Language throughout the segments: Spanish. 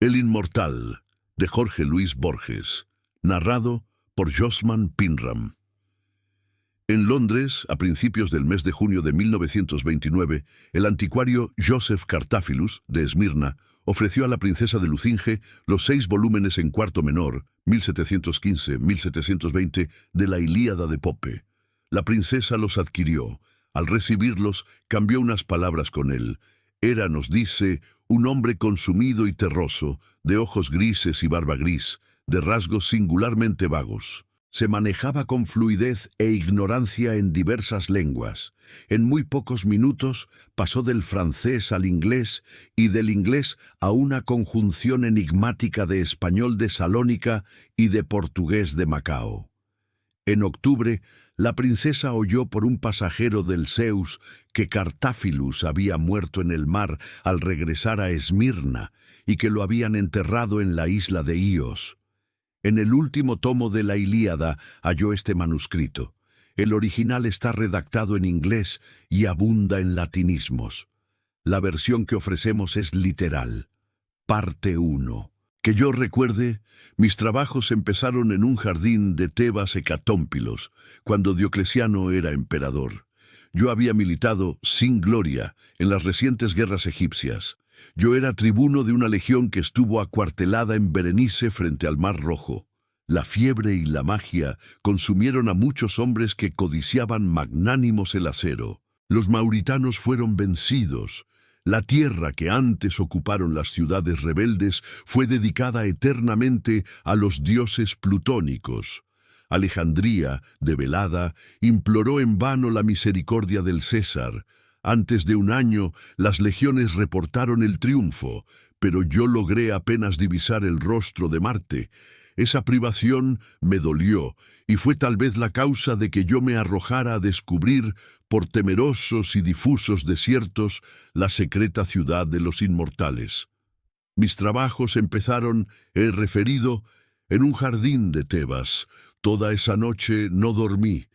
El Inmortal, de Jorge Luis Borges, narrado por Josman Pinram. En Londres, a principios del mes de junio de 1929, el anticuario Joseph Cartaphilus, de Esmirna, ofreció a la princesa de Lucinge los 6 volúmenes en cuarto menor, 1715-1720, de la Ilíada de Pope. La princesa los adquirió. Al recibirlos, cambió unas palabras con él. Era, nos dice, un hombre consumido y terroso, de ojos grises y barba gris, de rasgos singularmente vagos. Se manejaba con fluidez e ignorancia en diversas lenguas. En muy pocos minutos pasó del francés al inglés y del inglés a una conjunción enigmática de español de Salónica y de portugués de Macao. En octubre, la princesa oyó por un pasajero del Zeus que Cartaphilus había muerto en el mar al regresar a Esmirna y que lo habían enterrado en la isla de Ios. En el último tomo de la Ilíada halló este manuscrito. El original está redactado en inglés y abunda en latinismos. La versión que ofrecemos es literal. Parte 1. Que yo recuerde, mis trabajos empezaron en un jardín de Tebas Hecatómpilos, cuando Diocleciano era emperador. Yo había militado, sin gloria, en las recientes guerras egipcias. Yo era tribuno de una legión que estuvo acuartelada en Berenice frente al Mar Rojo. La fiebre y la magia consumieron a muchos hombres que codiciaban magnánimos el acero. Los mauritanos fueron vencidos. La tierra que antes ocuparon las ciudades rebeldes fue dedicada eternamente a los dioses plutónicos. Alejandría, debelada, imploró en vano la misericordia del César. Antes de un año, las legiones reportaron el triunfo, pero yo logré apenas divisar el rostro de Marte. Esa privación me dolió, y fue tal vez la causa de que yo me arrojara a descubrir, por temerosos y difusos desiertos, la secreta ciudad de los inmortales. Mis trabajos empezaron, he referido, en un jardín de Tebas. Toda esa noche no dormí,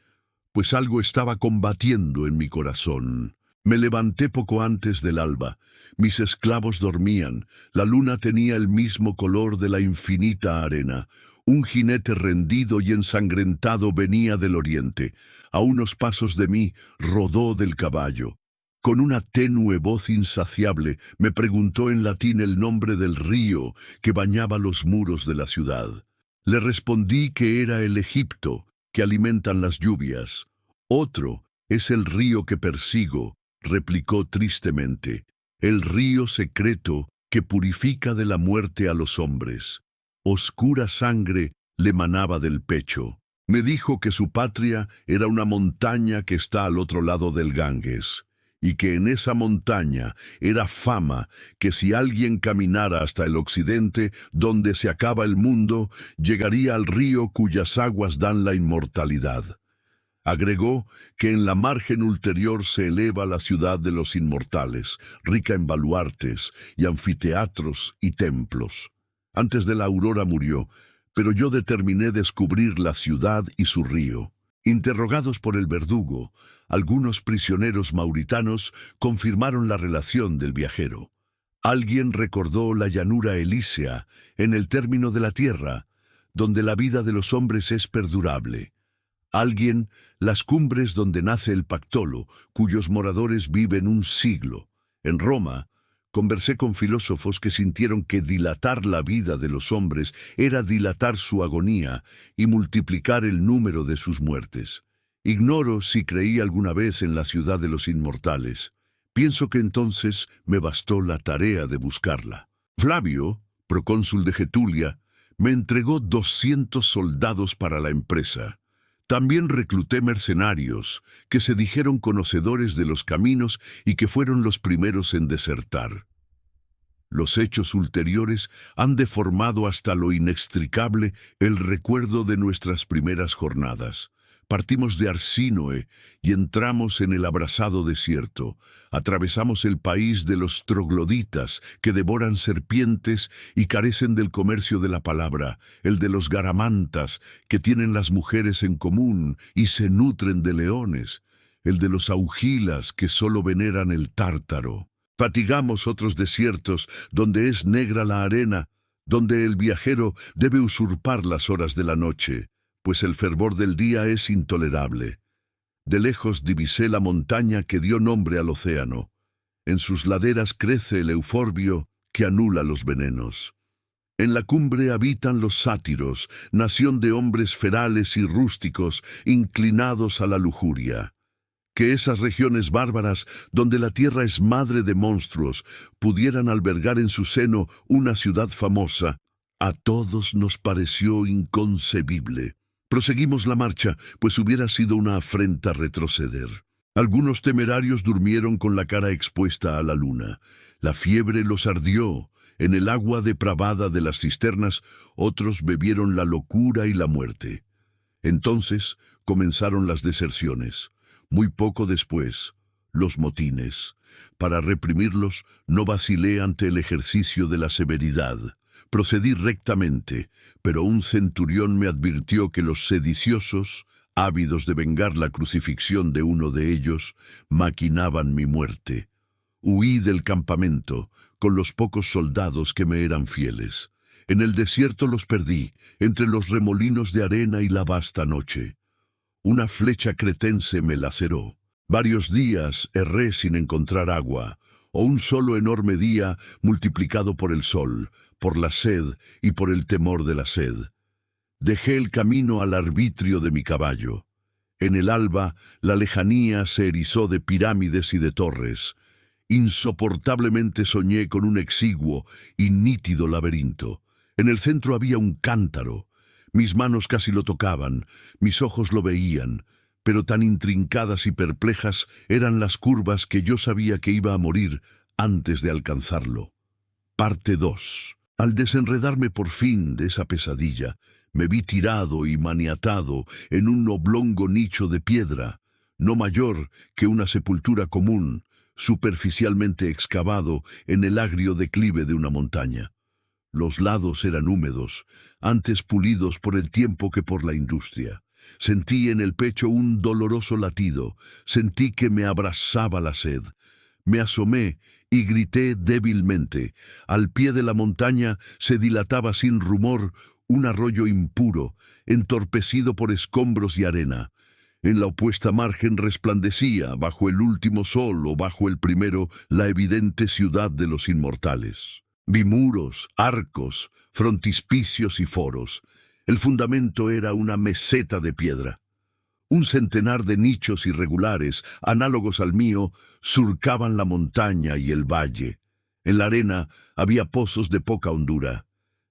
pues algo estaba combatiendo en mi corazón. Me levanté poco antes del alba. Mis esclavos dormían. La luna tenía el mismo color de la infinita arena. Un jinete rendido y ensangrentado venía del oriente. A unos pasos de mí rodó del caballo. Con una tenue voz insaciable me preguntó en latín el nombre del río que bañaba los muros de la ciudad. Le respondí que era el Egipto, que alimentan las lluvias. Otro es el río que persigo, replicó tristemente, el río secreto que purifica de la muerte a los hombres. Oscura sangre le manaba del pecho. Me dijo que su patria era una montaña que está al otro lado del Ganges, y que en esa montaña era fama que si alguien caminara hasta el occidente, donde se acaba el mundo, llegaría al río cuyas aguas dan la inmortalidad. Agregó que en la margen ulterior se eleva la ciudad de los inmortales, rica en baluartes y anfiteatros y templos. Antes de la aurora murió, pero yo determiné descubrir la ciudad y su río. Interrogados por el verdugo, algunos prisioneros mauritanos confirmaron la relación del viajero. Alguien recordó la llanura elísea, en el término de la tierra, donde la vida de los hombres es perdurable. Alguien, las cumbres donde nace el Pactolo, cuyos moradores viven un siglo. En Roma, conversé con filósofos que sintieron que dilatar la vida de los hombres era dilatar su agonía y multiplicar el número de sus muertes. Ignoro si creí alguna vez en la ciudad de los inmortales. Pienso que entonces me bastó la tarea de buscarla. Flavio, procónsul de Getulia, me entregó 200 soldados para la empresa. También recluté mercenarios, que se dijeron conocedores de los caminos y que fueron los primeros en desertar. Los hechos ulteriores han deformado hasta lo inextricable el recuerdo de nuestras primeras jornadas. Partimos de Arsínoe y entramos en el abrasado desierto. Atravesamos el país de los trogloditas, que devoran serpientes y carecen del comercio de la palabra, el de los garamantas, que tienen las mujeres en común y se nutren de leones, el de los augilas, que solo veneran el tártaro. Fatigamos otros desiertos donde es negra la arena, donde el viajero debe usurpar las horas de la noche, pues el fervor del día es intolerable. De lejos divisé la montaña que dio nombre al océano. En sus laderas crece el euforbio que anula los venenos. En la cumbre habitan los sátiros, nación de hombres ferales y rústicos, inclinados a la lujuria. Que esas regiones bárbaras, donde la tierra es madre de monstruos, pudieran albergar en su seno una ciudad famosa, a todos nos pareció inconcebible. Proseguimos la marcha, pues hubiera sido una afrenta retroceder. Algunos temerarios durmieron con la cara expuesta a la luna. La fiebre los ardió. En el agua depravada de las cisternas, otros bebieron la locura y la muerte. Entonces comenzaron las deserciones. Muy poco después, los motines. Para reprimirlos, no vacilé ante el ejercicio de la severidad. Procedí rectamente, pero un centurión me advirtió que los sediciosos, ávidos de vengar la crucifixión de uno de ellos, maquinaban mi muerte. Huí del campamento, con los pocos soldados que me eran fieles. En el desierto los perdí, entre los remolinos de arena y la vasta noche. Una flecha cretense me laceró. Varios días erré sin encontrar agua, o un solo enorme día multiplicado por el sol, por la sed y por el temor de la sed. Dejé el camino al arbitrio de mi caballo. En el alba, la lejanía se erizó de pirámides y de torres. Insoportablemente soñé con un exiguo y nítido laberinto. En el centro había un cántaro. Mis manos casi lo tocaban, mis ojos lo veían, pero tan intrincadas y perplejas eran las curvas que yo sabía que iba a morir antes de alcanzarlo. Parte 2. Al desenredarme por fin de esa pesadilla, me vi tirado y maniatado en un oblongo nicho de piedra, no mayor que una sepultura común, superficialmente excavado en el agrio declive de una montaña. Los lados eran húmedos, antes pulidos por el tiempo que por la industria. Sentí en el pecho un doloroso latido, sentí que me abrasaba la sed. Me asomé y grité débilmente. Al pie de la montaña se dilataba sin rumor un arroyo impuro, entorpecido por escombros y arena. En la opuesta margen resplandecía, bajo el último sol o bajo el primero, la evidente ciudad de los inmortales. Vi muros, arcos, frontispicios y foros. El fundamento era una meseta de piedra. Un centenar de nichos irregulares, análogos al mío, surcaban la montaña y el valle. En la arena había pozos de poca hondura.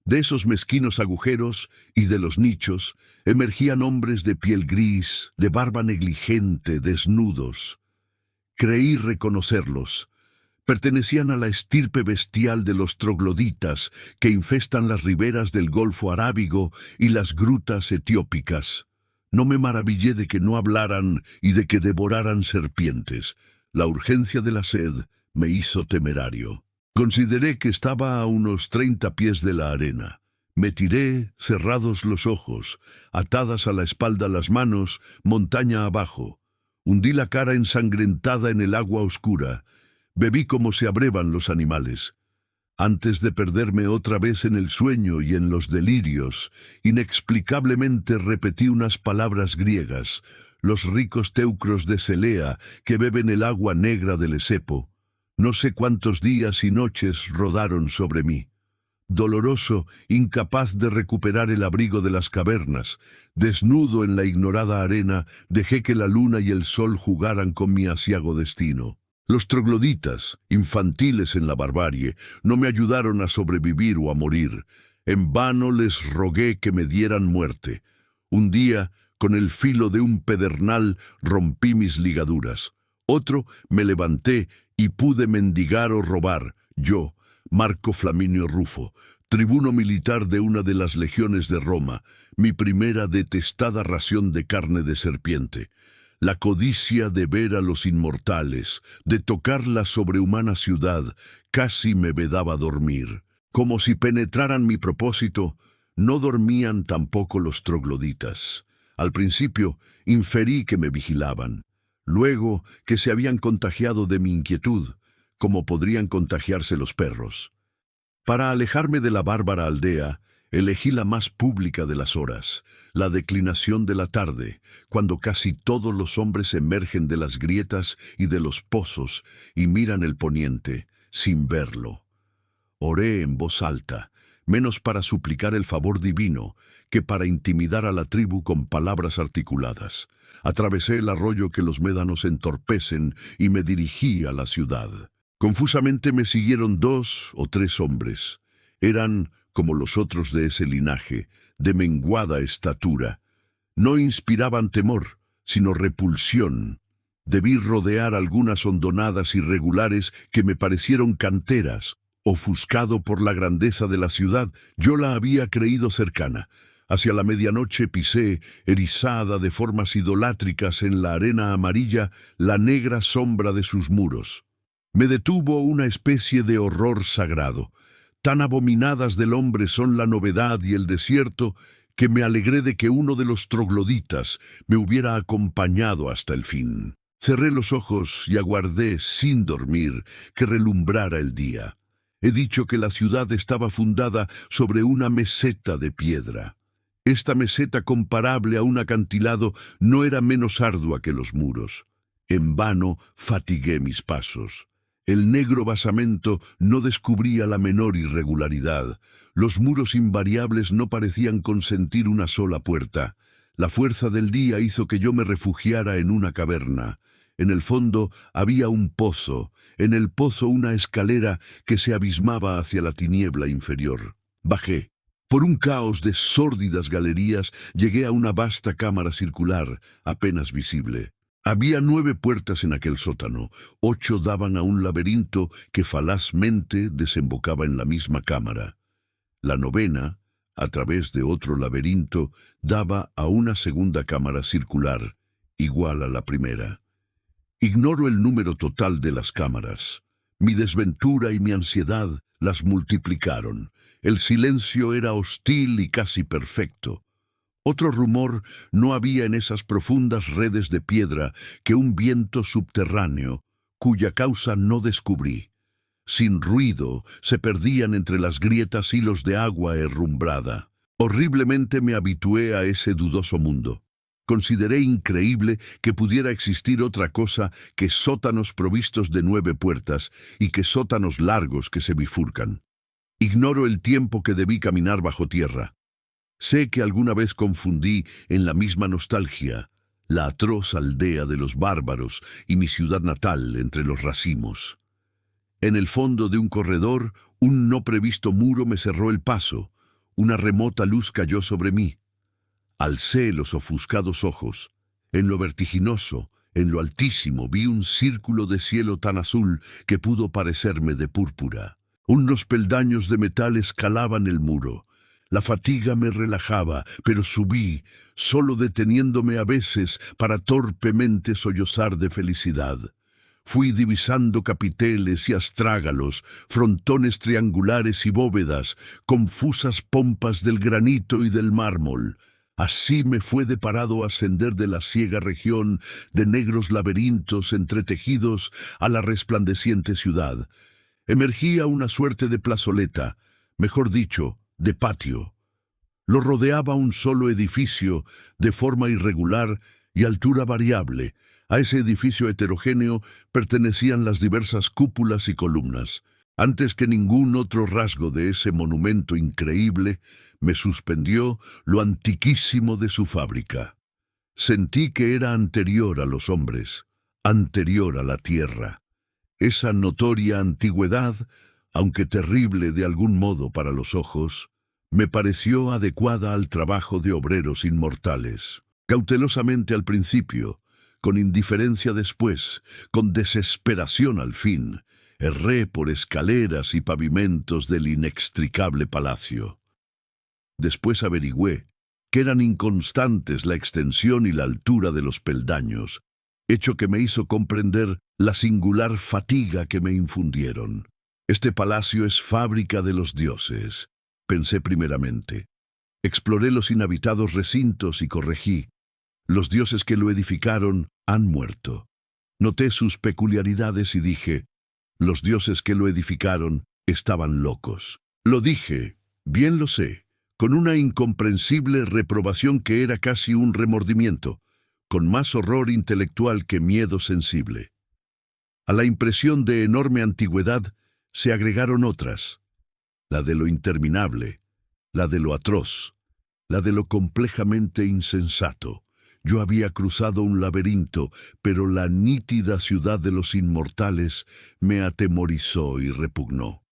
De esos mezquinos agujeros y de los nichos emergían hombres de piel gris, de barba negligente, desnudos. Creí reconocerlos. Pertenecían a la estirpe bestial de los trogloditas que infestan las riberas del Golfo Arábigo y las grutas etiópicas. No me maravillé de que no hablaran y de que devoraran serpientes. La urgencia de la sed me hizo temerario. Consideré que estaba a unos 30 pies de la arena. Me tiré, cerrados los ojos, atadas a la espalda las manos, montaña abajo. Hundí la cara ensangrentada en el agua oscura. Bebí como se abrevan los animales. Antes de perderme otra vez en el sueño y en los delirios, inexplicablemente repetí unas palabras griegas, los ricos teucros de Celea que beben el agua negra del Esepo. No sé cuántos días y noches rodaron sobre mí. Doloroso, incapaz de recuperar el abrigo de las cavernas, desnudo en la ignorada arena, dejé que la luna y el sol jugaran con mi aciago destino. Los trogloditas, infantiles en la barbarie, no me ayudaron a sobrevivir o a morir. En vano les rogué que me dieran muerte. Un día, con el filo de un pedernal, rompí mis ligaduras. Otro, me levanté y pude mendigar o robar, yo, Marco Flaminio Rufo, tribuno militar de una de las legiones de Roma, mi primera detestada ración de carne de serpiente. La codicia de ver a los inmortales, de tocar la sobrehumana ciudad, casi me vedaba dormir. Como si penetraran mi propósito, no dormían tampoco los trogloditas. Al principio, inferí que me vigilaban. Luego, que se habían contagiado de mi inquietud. como podrían contagiarse los perros. Para alejarme de la bárbara aldea, elegí la más pública de las horas, la declinación de la tarde, cuando casi todos los hombres emergen de las grietas y de los pozos y miran el poniente, sin verlo. Oré en voz alta, menos para suplicar el favor divino que para intimidar a la tribu con palabras articuladas. Atravesé el arroyo que los médanos entorpecen y me dirigí a la ciudad. Confusamente me siguieron 2 o 3 hombres. Eran, como los otros de ese linaje, de menguada estatura. No inspiraban temor, sino repulsión. Debí rodear algunas hondonadas irregulares que me parecieron canteras. Ofuscado por la grandeza de la ciudad, yo la había creído cercana. Hacia la medianoche pisé, erizada de formas idolátricas en la arena amarilla, la negra sombra de sus muros. Me detuvo una especie de horror sagrado. Tan abominadas del hombre son la novedad y el desierto, que me alegré de que uno de los trogloditas me hubiera acompañado hasta el fin. Cerré los ojos y aguardé, sin dormir, que relumbrara el día. He dicho que la ciudad estaba fundada sobre una meseta de piedra. Esta meseta, comparable a un acantilado, no era menos ardua que los muros. En vano fatigué mis pasos. El negro basamento no descubría la menor irregularidad. Los muros invariables no parecían consentir una sola puerta. La fuerza del día hizo que yo me refugiara en una caverna. En el fondo había un pozo, en el pozo una escalera que se abismaba hacia la tiniebla inferior. Bajé. Por un caos de sórdidas galerías llegué a una vasta cámara circular, apenas visible. Había 9 puertas en aquel sótano, 8 daban a un laberinto que falazmente desembocaba en la misma cámara. La 9ª, a través de otro laberinto, daba a una segunda cámara circular, igual a la primera. Ignoro el número total de las cámaras. Mi desventura y mi ansiedad las multiplicaron. El silencio era hostil y casi perfecto. Otro rumor no había en esas profundas redes de piedra que un viento subterráneo, cuya causa no descubrí. Sin ruido se perdían entre las grietas hilos de agua herrumbrada. Horriblemente me habitué a ese dudoso mundo. Consideré increíble que pudiera existir otra cosa que sótanos provistos de 9 puertas y que sótanos largos que se bifurcan. Ignoro el tiempo que debí caminar bajo tierra. Sé que alguna vez confundí en la misma nostalgia la atroz aldea de los bárbaros y mi ciudad natal entre los racimos. En el fondo de un corredor, un no previsto muro me cerró el paso. Una remota luz cayó sobre mí. Alcé los ofuscados ojos. En lo vertiginoso, en lo altísimo, vi un círculo de cielo tan azul que pudo parecerme de púrpura. Unos peldaños de metal escalaban el muro. La fatiga me relajaba, pero subí, solo deteniéndome a veces para torpemente sollozar de felicidad. Fui divisando capiteles y astrágalos, frontones triangulares y bóvedas, confusas pompas del granito y del mármol. Así me fue deparado ascender de la ciega región de negros laberintos entretejidos a la resplandeciente ciudad. Emergía una suerte de plazoleta, mejor dicho, de patio. Lo rodeaba un solo edificio, de forma irregular y altura variable. A ese edificio heterogéneo pertenecían las diversas cúpulas y columnas. Antes que ningún otro rasgo de ese monumento increíble, me suspendió lo antiquísimo de su fábrica. Sentí que era anterior a los hombres, anterior a la tierra. Esa notoria antigüedad, aunque terrible de algún modo para los ojos, me pareció adecuada al trabajo de obreros inmortales. Cautelosamente al principio, con indiferencia después, con desesperación al fin, erré por escaleras y pavimentos del inextricable palacio. Después averigüé que eran inconstantes la extensión y la altura de los peldaños, hecho que me hizo comprender la singular fatiga que me infundieron. Este palacio es fábrica de los dioses, pensé primeramente. Exploré los inhabitados recintos y corregí. Los dioses que lo edificaron han muerto. Noté sus peculiaridades y dije, Los dioses que lo edificaron estaban locos. Lo dije, bien lo sé, con una incomprensible reprobación que era casi un remordimiento, con más horror intelectual que miedo sensible. A la impresión de enorme antigüedad se agregaron otras, la de lo interminable, la de lo atroz, la de lo complejamente insensato. Yo había cruzado un laberinto, pero la nítida ciudad de los inmortales me atemorizó y repugnó.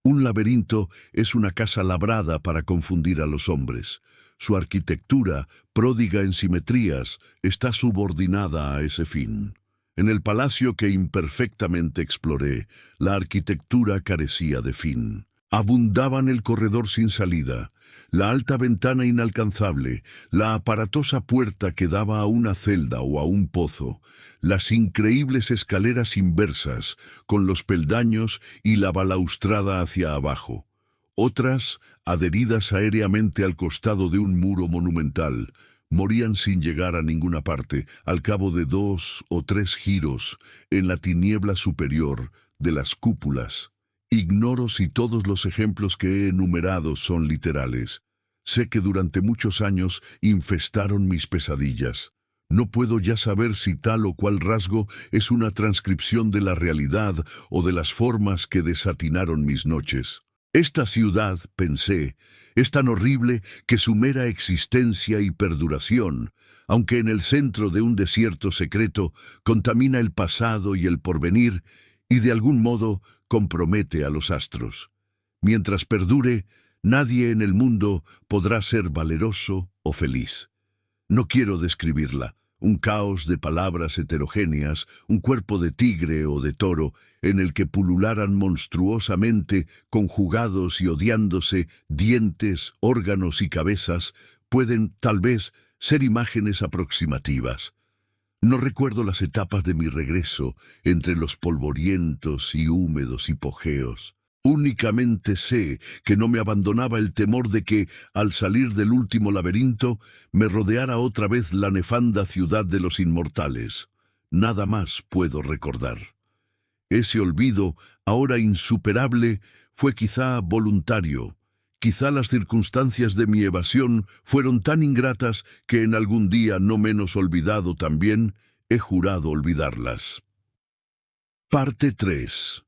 Un laberinto es una casa labrada para confundir a los hombres. Su arquitectura, pródiga en simetrías, está subordinada a ese fin. En el palacio que imperfectamente exploré, la arquitectura carecía de fin. Abundaban el corredor sin salida, la alta ventana inalcanzable, la aparatosa puerta que daba a una celda o a un pozo, las increíbles escaleras inversas, con los peldaños y la balaustrada hacia abajo. Otras, adheridas aéreamente al costado de un muro monumental, morían sin llegar a ninguna parte, al cabo de 2 o 3 giros, en la tiniebla superior de las cúpulas. Ignoro si todos los ejemplos que he enumerado son literales. Sé que durante muchos años infestaron mis pesadillas. No puedo ya saber si tal o cual rasgo es una transcripción de la realidad o de las formas que desatinaron mis noches. Esta ciudad, pensé, es tan horrible que su mera existencia y perduración, aunque en el centro de un desierto secreto, contamina el pasado y el porvenir y de algún modo compromete a los astros. Mientras perdure, nadie en el mundo podrá ser valeroso o feliz. No quiero describirla, un caos de palabras heterogéneas, un cuerpo de tigre o de toro, en el que pulularan monstruosamente, conjugados y odiándose, dientes, órganos y cabezas, pueden, tal vez, ser imágenes aproximativas. No recuerdo las etapas de mi regreso entre los polvorientos y húmedos hipogeos. Únicamente sé que no me abandonaba el temor de que, al salir del último laberinto, me rodeara otra vez la nefanda ciudad de los inmortales. Nada más puedo recordar. Ese olvido, ahora insuperable, fue quizá voluntario. Quizá las circunstancias de mi evasión fueron tan ingratas que en algún día no menos olvidado también, he jurado olvidarlas. Parte 3.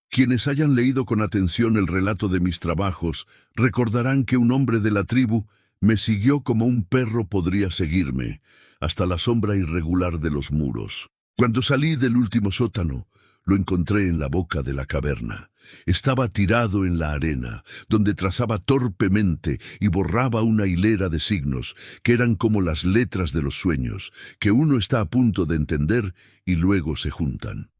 Quienes hayan leído con atención el relato de mis trabajos recordarán que un hombre de la tribu me siguió como un perro podría seguirme, hasta la sombra irregular de los muros. Cuando salí del último sótano, lo encontré en la boca de la caverna. Estaba tirado en la arena, donde trazaba torpemente y borraba una hilera de signos, que eran como las letras de los sueños, que uno está a punto de entender y luego se juntan.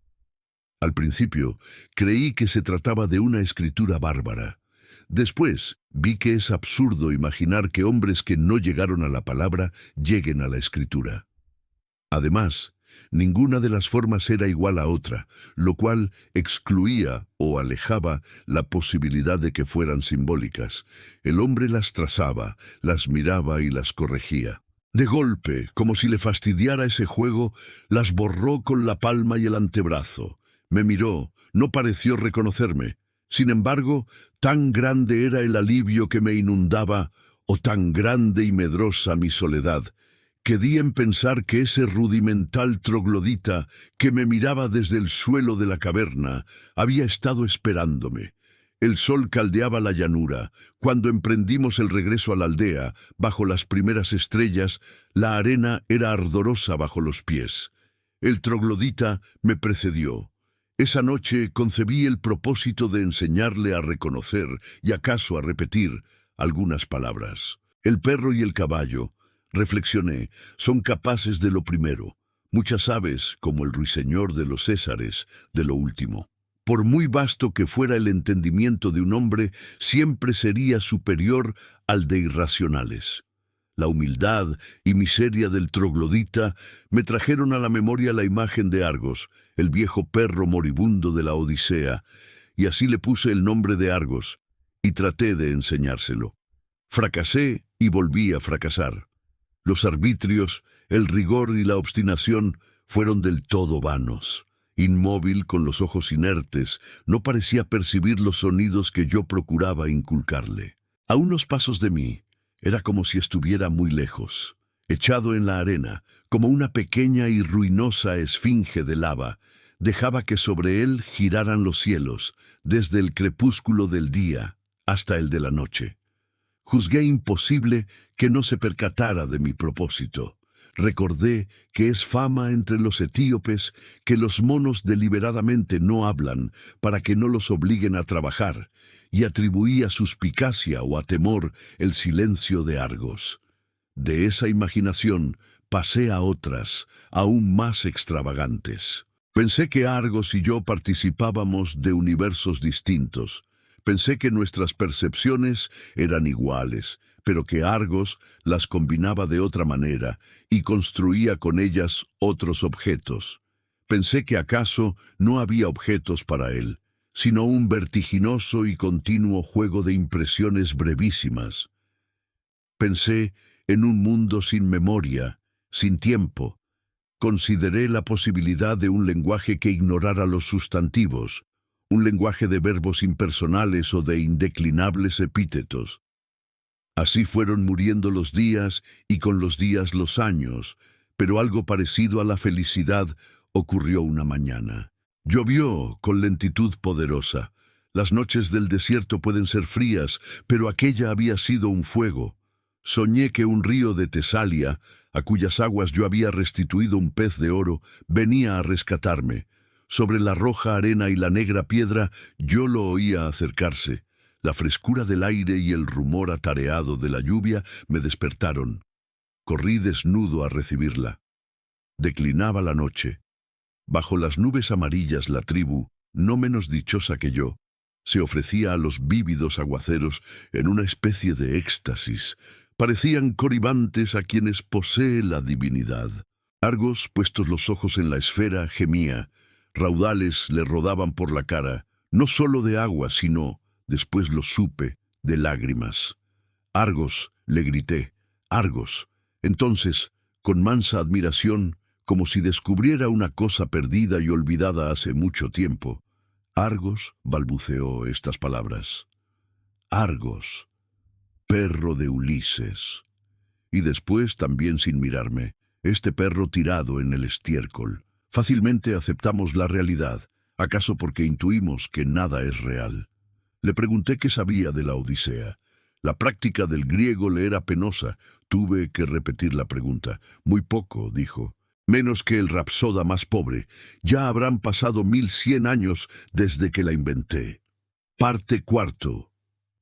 Al principio, creí que se trataba de una escritura bárbara. Después, vi que es absurdo imaginar que hombres que no llegaron a la palabra lleguen a la escritura. Además, ninguna de las formas era igual a otra, lo cual excluía o alejaba la posibilidad de que fueran simbólicas. El hombre las trazaba, las miraba y las corregía. De golpe, como si le fastidiara ese juego, las borró con la palma y el antebrazo. Me miró, no pareció reconocerme. Sin embargo, tan grande era el alivio que me inundaba, o tan grande y medrosa mi soledad, que di en pensar que ese rudimental troglodita que me miraba desde el suelo de la caverna había estado esperándome. El sol caldeaba la llanura. Cuando emprendimos el regreso a la aldea, bajo las primeras estrellas, la arena era ardorosa bajo los pies. El troglodita me precedió. Esa noche concebí el propósito de enseñarle a reconocer y acaso a repetir algunas palabras. El perro y el caballo, reflexioné, son capaces de lo primero. Muchas aves, como el ruiseñor de los Césares, de lo último. Por muy vasto que fuera el entendimiento de un hombre, siempre sería superior al de irracionales. La humildad y miseria del troglodita me trajeron a la memoria la imagen de Argos, el viejo perro moribundo de la Odisea, y así le puse el nombre de Argos, y traté de enseñárselo. Fracasé y volví a fracasar. Los arbitrios, el rigor y la obstinación fueron del todo vanos, Inmóvil, con los ojos inertes, no parecía percibir los sonidos que yo procuraba inculcarle. A unos pasos de mí, era como si estuviera muy lejos, echado en la arena, como una pequeña y ruinosa esfinge de lava. Dejaba que sobre él giraran los cielos, desde el crepúsculo del día hasta el de la noche. Juzgué imposible que no se percatara de mi propósito. Recordé que es fama entre los etíopes que los monos deliberadamente no hablan para que no los obliguen a trabajar, y atribuí a suspicacia o a temor el silencio de Argos. De esa imaginación pasé a otras, aún más extravagantes. Pensé que Argos y yo participábamos de universos distintos. Pensé que nuestras percepciones eran iguales, pero que Argos las combinaba de otra manera y construía con ellas otros objetos. Pensé que acaso no había objetos para él, sino un vertiginoso y continuo juego de impresiones brevísimas. Pensé en un mundo sin memoria, sin tiempo. Consideré la posibilidad de un lenguaje que ignorara los sustantivos, un lenguaje de verbos impersonales o de indeclinables epítetos. Así fueron muriendo los días y con los días los años, pero algo parecido a la felicidad ocurrió una mañana. Llovió con lentitud poderosa. Las noches del desierto pueden ser frías, pero aquella había sido un fuego. Soñé que un río de Tesalia, a cuyas aguas yo había restituido un pez de oro, venía a rescatarme. Sobre la roja arena y la negra piedra yo lo oía acercarse. La frescura del aire y el rumor atareado de la lluvia me despertaron. Corrí desnudo a recibirla. Declinaba la noche. Bajo las nubes amarillas la tribu, no menos dichosa que yo, se ofrecía a los vívidos aguaceros en una especie de éxtasis. Parecían coribantes a quienes posee la divinidad. Argos, puestos los ojos en la esfera, gemía. Raudales le rodaban por la cara, no solo de agua, sino, después lo supe, de lágrimas. Argos, le grité, Argos. Entonces, con mansa admiración, como si descubriera una cosa perdida y olvidada hace mucho tiempo, Argos balbuceó estas palabras. Argos, perro de Ulises. Y después, también sin mirarme, este perro tirado en el estiércol. Fácilmente aceptamos la realidad, acaso porque intuimos que nada es real. Le pregunté qué sabía de la Odisea. La práctica del griego le era penosa. Tuve que repetir la pregunta. Muy poco, dijo. Menos que el rapsoda más pobre. Ya habrán pasado 1100 años desde que la inventé. Parte cuarto.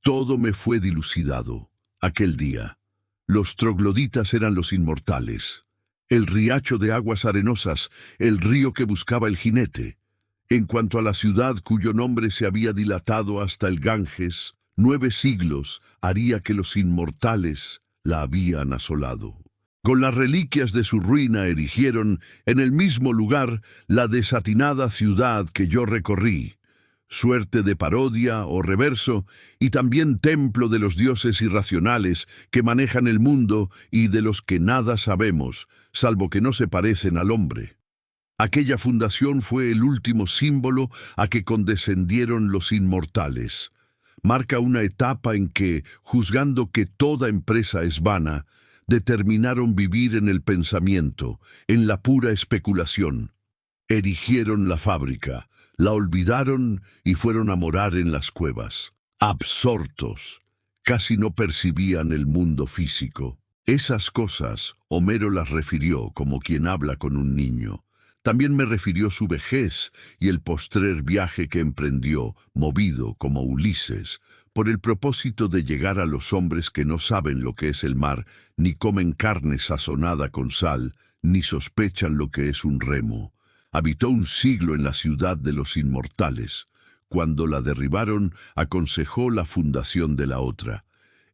Todo me fue dilucidado. Aquel día. Los trogloditas eran los inmortales. El riacho de aguas arenosas, el río que buscaba el jinete. En cuanto a la ciudad cuyo nombre se había dilatado hasta el Ganges, 9 siglos haría que los inmortales la habían asolado. Con las reliquias de su ruina erigieron en el mismo lugar la desatinada ciudad que yo recorrí, suerte de parodia o reverso, y también templo de los dioses irracionales que manejan el mundo y de los que nada sabemos, salvo que no se parecen al hombre. Aquella fundación fue el último símbolo a que condescendieron los inmortales. Marca una etapa en que, juzgando que toda empresa es vana, determinaron vivir en el pensamiento, en la pura especulación. Erigieron la fábrica, la olvidaron y fueron a morar en las cuevas. Absortos, casi no percibían el mundo físico. Esas cosas Homero las refirió como quien habla con un niño. También me refirió su vejez y el postrer viaje que emprendió, movido como Ulises, por el propósito de llegar a los hombres que no saben lo que es el mar, ni comen carne sazonada con sal, ni sospechan lo que es un remo. Habitó un siglo en la ciudad de los inmortales. Cuando la derribaron, aconsejó la fundación de la otra.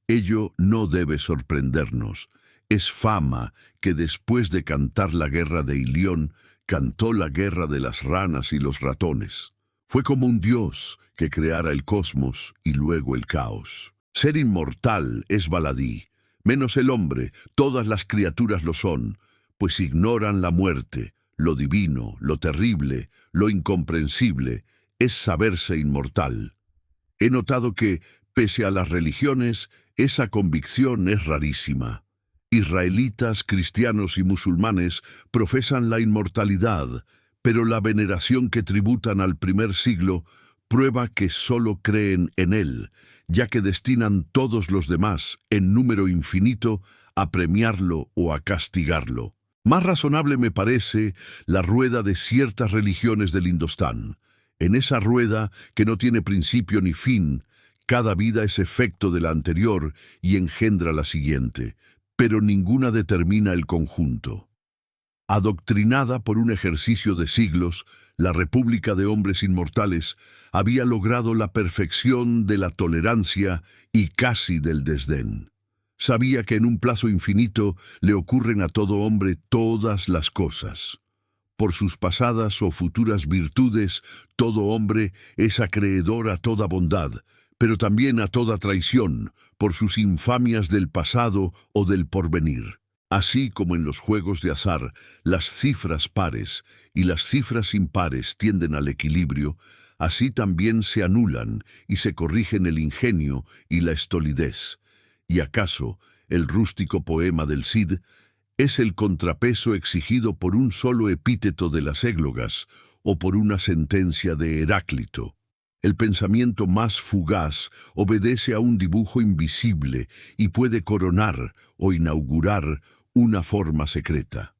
Ello no debe sorprendernos. Es fama que después de cantar la guerra de Ilión, cantó la guerra de las ranas y los ratones. Fue como un dios que creara el cosmos y luego el caos. Ser inmortal es baladí. Menos el hombre, todas las criaturas lo son, pues ignoran la muerte, lo divino, lo terrible, lo incomprensible, es saberse inmortal. He notado que, pese a las religiones, esa convicción es rarísima. Israelitas, cristianos y musulmanes profesan la inmortalidad, pero la veneración que tributan al primer siglo prueba que solo creen en él, ya que destinan todos los demás, en número infinito, a premiarlo o a castigarlo. Más razonable me parece la rueda de ciertas religiones del Indostán. En esa rueda, que no tiene principio ni fin, cada vida es efecto de la anterior y engendra la siguiente, pero ninguna determina el conjunto. Adoctrinada por un ejercicio de siglos, la República de Hombres Inmortales había logrado la perfección de la tolerancia y casi del desdén. Sabía que en un plazo infinito le ocurren a todo hombre todas las cosas. Por sus pasadas o futuras virtudes, todo hombre es acreedor a toda bondad, pero también a toda traición, por sus infamias del pasado o del porvenir. Así como en los juegos de azar, las cifras pares y las cifras impares tienden al equilibrio, así también se anulan y se corrigen el ingenio y la estolidez. ¿Y acaso el rústico poema del Cid es el contrapeso exigido por un solo epíteto de las églogas o por una sentencia de Heráclito? El pensamiento más fugaz obedece a un dibujo invisible y puede coronar o inaugurar una forma secreta.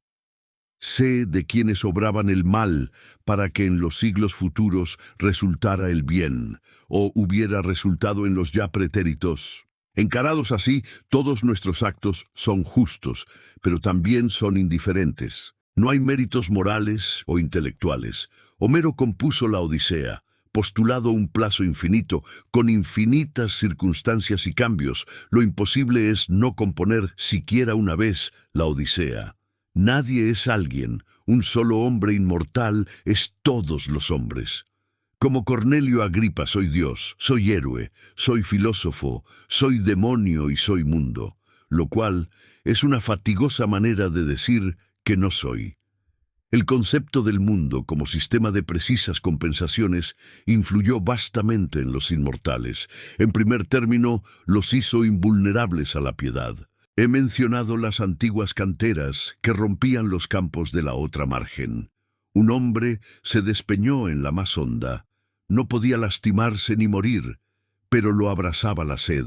Sé de quienes obraban el mal para que en los siglos futuros resultara el bien, o hubiera resultado en los ya pretéritos. Encarados así, todos nuestros actos son justos, pero también son indiferentes. No hay méritos morales o intelectuales. Homero compuso la Odisea, postulado un plazo infinito, con infinitas circunstancias y cambios. Lo imposible es no componer siquiera una vez la Odisea. Nadie es alguien, un solo hombre inmortal es todos los hombres. Como Cornelio Agripa soy Dios, soy héroe, soy filósofo, soy demonio y soy mundo, lo cual es una fatigosa manera de decir que no soy. El concepto del mundo como sistema de precisas compensaciones influyó vastamente en los inmortales. En primer término, los hizo invulnerables a la piedad. He mencionado las antiguas canteras que rompían los campos de la otra margen. Un hombre se despeñó en la más honda. No podía lastimarse ni morir, pero lo abrasaba la sed.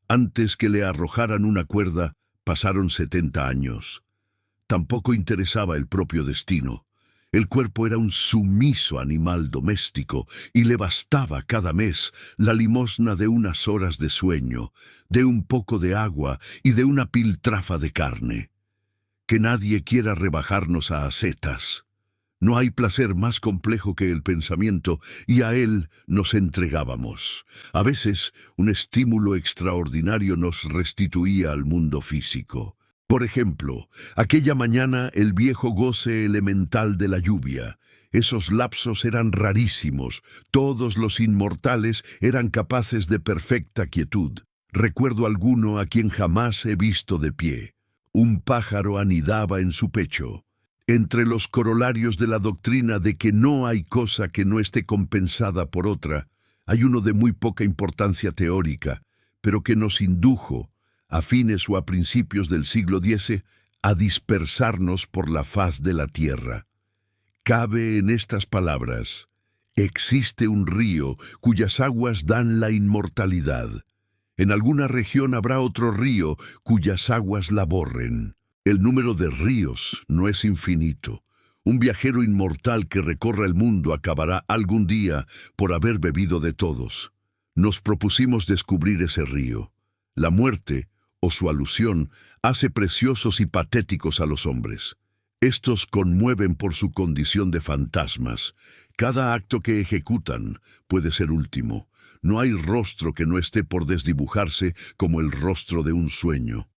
Antes que le arrojaran una cuerda, pasaron 70 años. Tampoco interesaba el propio destino. El cuerpo era un sumiso animal doméstico y le bastaba cada mes la limosna de unas horas de sueño, de un poco de agua y de una piltrafa de carne. Que nadie quiera rebajarnos a ascetas. No hay placer más complejo que el pensamiento, y a él nos entregábamos. A veces, un estímulo extraordinario nos restituía al mundo físico. Por ejemplo, aquella mañana el viejo goce elemental de la lluvia. Esos lapsos eran rarísimos. Todos los inmortales eran capaces de perfecta quietud. Recuerdo alguno a quien jamás he visto de pie. Un pájaro anidaba en su pecho. Entre los corolarios de la doctrina de que no hay cosa que no esté compensada por otra, hay uno de muy poca importancia teórica, pero que nos indujo, a fines o a principios del siglo X, a dispersarnos por la faz de la tierra. Cabe en estas palabras: existe un río cuyas aguas dan la inmortalidad. En alguna región habrá otro río cuyas aguas la borren. El número de ríos no es infinito. Un viajero inmortal que recorra el mundo acabará algún día por haber bebido de todos. Nos propusimos descubrir ese río. La muerte, o su alusión, hace preciosos y patéticos a los hombres. Estos conmueven por su condición de fantasmas. Cada acto que ejecutan puede ser último. No hay rostro que no esté por desdibujarse como el rostro de un sueño.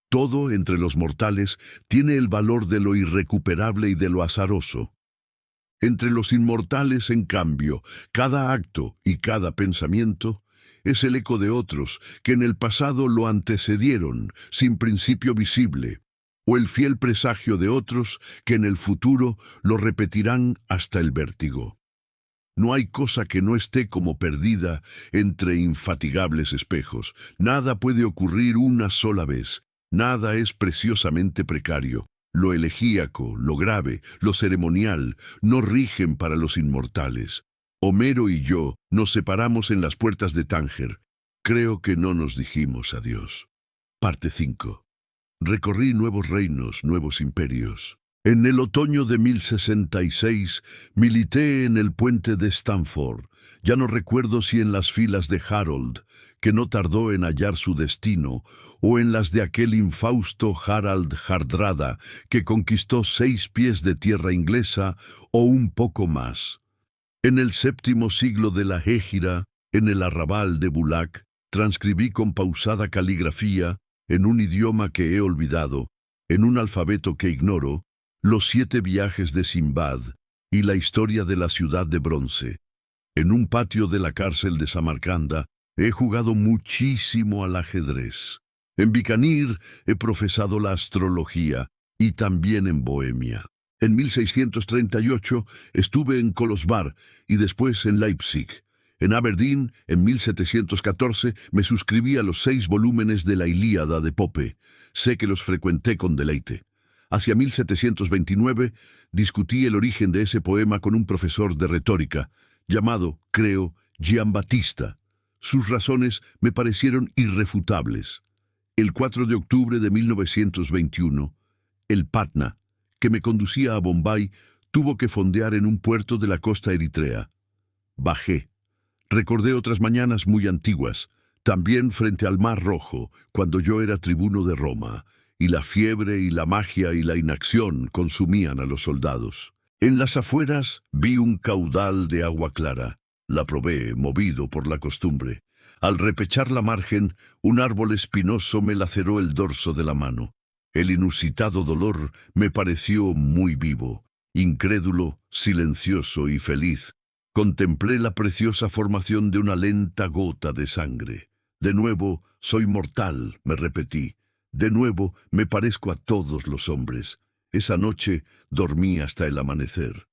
Todo entre los mortales tiene el valor de lo irrecuperable y de lo azaroso. Entre los inmortales, en cambio, cada acto y cada pensamiento es el eco de otros que en el pasado lo antecedieron, sin principio visible. o el fiel presagio de otros que en el futuro lo repetirán hasta el vértigo. No hay cosa que no esté como perdida entre infatigables espejos. Nada puede ocurrir una sola vez. Nada es preciosamente precario. Lo elegíaco, lo grave, lo ceremonial, no rigen para los inmortales. Homero y yo nos separamos en las puertas de Tánger. Creo que no nos dijimos adiós. Parte 5. Recorrí nuevos reinos, nuevos imperios. En el otoño de 1066 milité en el puente de Stamford. Ya no recuerdo si en las filas de Harold, que no tardó en hallar su destino, o en las de aquel infausto Harald Hardrada, que conquistó 6 pies de tierra inglesa, o un poco más. En el 7º siglo de la Hégira, en el arrabal de Bulak, transcribí con pausada caligrafía, en un idioma que he olvidado, en un alfabeto que ignoro, los 7 viajes de Simbad y la historia de la ciudad de bronce. En un patio de la cárcel de Samarcanda he jugado muchísimo al ajedrez. En Bikanir he profesado la astrología y también en Bohemia. En 1638 estuve en Kolosvar y después en Leipzig. En Aberdeen, en 1714, me suscribí a los 6 volúmenes de la Ilíada de Pope. Sé que los frecuenté con deleite. Hacia 1729 discutí el origen de ese poema con un profesor de retórica, llamado, creo, Giambattista. Sus razones me parecieron irrefutables. El 4 de octubre de 1921, el Patna, que me conducía a Bombay, tuvo que fondear en un puerto de la costa eritrea. Bajé. Recordé otras mañanas muy antiguas, también frente al Mar Rojo, cuando yo era tribuno de Roma, y la fiebre y la magia y la inacción consumían a los soldados. En las afueras vi un caudal de agua clara. La probé, movido por la costumbre. Al repechar la margen, un árbol espinoso me laceró el dorso de la mano. El inusitado dolor me pareció muy vivo, incrédulo, silencioso y feliz. Contemplé la preciosa formación de una lenta gota de sangre. De nuevo, soy mortal, me repetí. De nuevo, me parezco a todos los hombres. Esa noche dormí hasta el amanecer.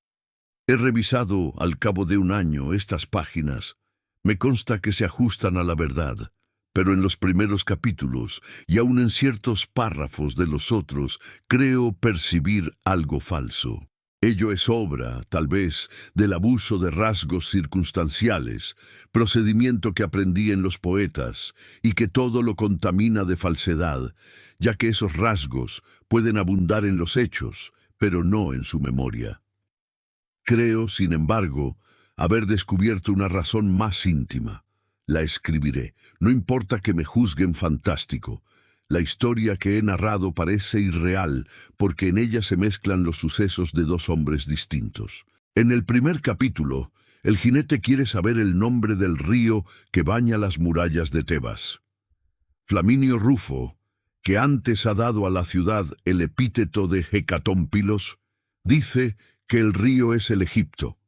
He revisado, al cabo de un año, estas páginas. Me consta que se ajustan a la verdad, pero en los primeros capítulos, y aun en ciertos párrafos de los otros, creo percibir algo falso. Ello es obra, tal vez, del abuso de rasgos circunstanciales, procedimiento que aprendí en los poetas, y que todo lo contamina de falsedad, ya que esos rasgos pueden abundar en los hechos, pero no en su memoria. Creo, sin embargo, haber descubierto una razón más íntima. La escribiré, no importa que me juzguen fantástico. La historia que he narrado parece irreal, porque en ella se mezclan los sucesos de 2 hombres distintos. En el primer capítulo, el jinete quiere saber el nombre del río que baña las murallas de Tebas. Flaminio Rufo, que antes ha dado a la ciudad el epíteto de Hecatómpilos, dice que el río es el Egipto.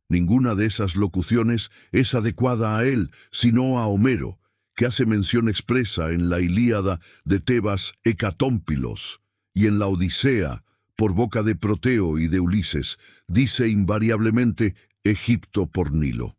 Ninguna de esas locuciones es adecuada a él, sino a Homero, que hace mención expresa en la Ilíada de Tebas Hecatómpilos, y en la Odisea, por boca de Proteo y de Ulises, dice invariablemente Egipto por Nilo.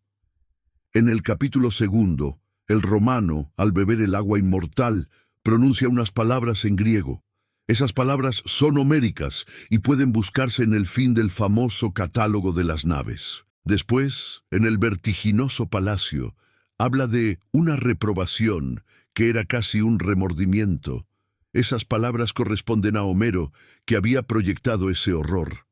En el capítulo 2, el romano, al beber el agua inmortal, pronuncia unas palabras en griego. Esas palabras son homéricas y pueden buscarse en el fin del famoso catálogo de las naves. Después, en el vertiginoso palacio, habla de una reprobación que era casi un remordimiento. Esas palabras corresponden a Homero, que había proyectado ese horror.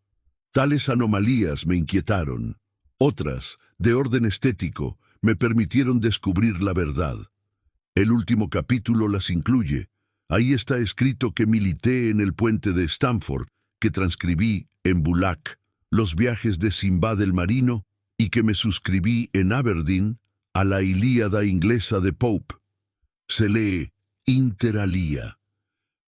Tales anomalías me inquietaron. Otras, de orden estético, me permitieron descubrir la verdad. El último capítulo las incluye. Ahí está escrito que milité en el puente de Stamford, que transcribí en Bulak, los viajes de Simbad el marino, y que me suscribí en Aberdeen a la Ilíada inglesa de Pope. Se lee Inter alia.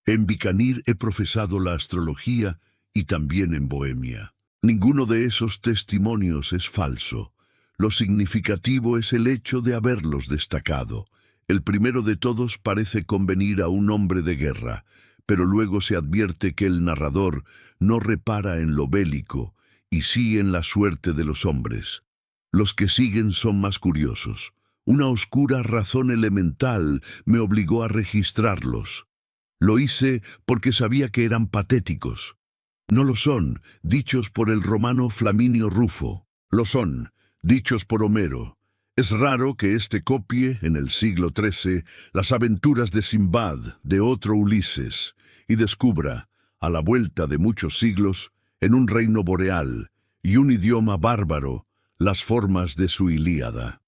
En Bikanir he profesado la astrología y también en Bohemia. Ninguno de esos testimonios es falso. Lo significativo es el hecho de haberlos destacado. El primero de todos parece convenir a un hombre de guerra, pero luego se advierte que el narrador no repara en lo bélico y sí en la suerte de los hombres. Los que siguen son más curiosos. Una oscura razón elemental me obligó a registrarlos. Lo hice porque sabía que eran patéticos. No lo son, dichos por el romano Flaminio Rufo. Lo son, dichos por Homero. Es raro que éste copie, en el siglo XIII, las aventuras de Simbad, de otro Ulises, y descubra, a la vuelta de muchos siglos, en un reino boreal y un idioma bárbaro, las formas de su Ilíada.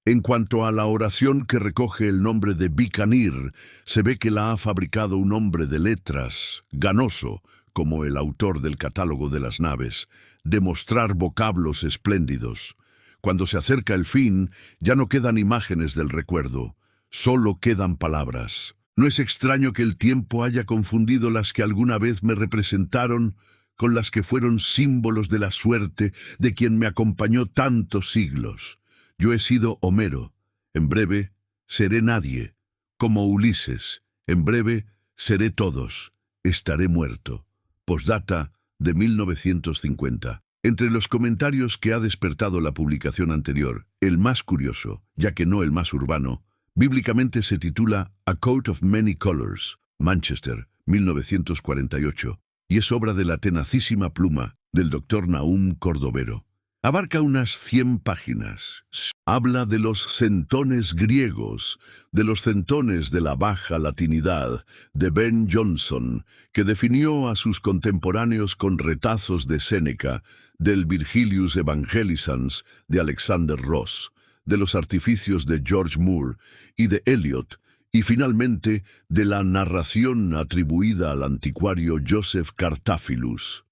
En cuanto a la oración que recoge el nombre de Bicanir, se ve que la ha fabricado un hombre de letras, ganoso, como el autor del catálogo de las naves, de mostrar vocablos espléndidos. Cuando se acerca el fin, ya no quedan imágenes del recuerdo, solo quedan palabras. No es extraño que el tiempo haya confundido las que alguna vez me representaron con las que fueron símbolos de la suerte de quien me acompañó tantos siglos. Yo he sido Homero, en breve seré nadie, como Ulises, en breve seré todos, estaré muerto. Postdata de 1950. Entre los comentarios que ha despertado la publicación anterior, el más curioso, ya que no el más urbano, bíblicamente se titula A Coat of Many Colors, Manchester, 1948, y es obra de la tenacísima pluma del doctor Nahum Cordovero. Abarca unas 100 páginas. Habla de los centones griegos, de los centones de la baja latinidad, de Ben Jonson, que definió a sus contemporáneos con retazos de Séneca, del Virgilius Evangelicans de Alexander Ross, de los artificios de George Moore y de Eliot, y finalmente de la narración atribuida al anticuario Joseph Cartaphilus.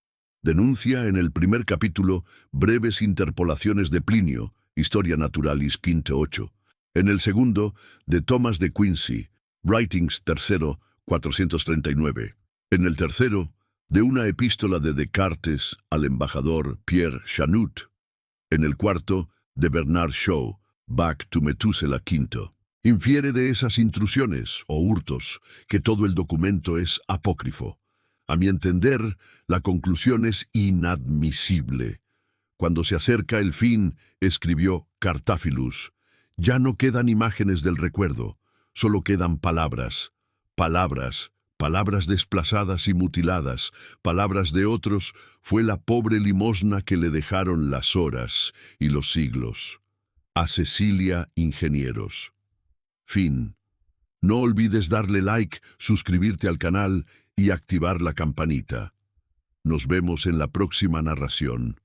Denuncia en el primer capítulo breves interpolaciones de Plinio, Historia Naturalis Quinto 8. En el segundo, de Thomas de Quincy, Writings III, 439. En el tercero, de una epístola de Descartes al embajador Pierre Chanute. En el cuarto, de Bernard Shaw, Back to Methuselah V. Infiere de esas intrusiones, o hurtos, que todo el documento es apócrifo. A mi entender, la conclusión es inadmisible. Cuando se acerca el fin, escribió Cartaphilus, ya no quedan imágenes del recuerdo, solo quedan palabras. Palabras desplazadas y mutiladas, palabras de otros, fue la pobre limosna que le dejaron las horas y los siglos. A Cecilia Ingenieros. Fin. No olvides darle like, suscribirte al canal y activar la campanita. Nos vemos en la próxima narración.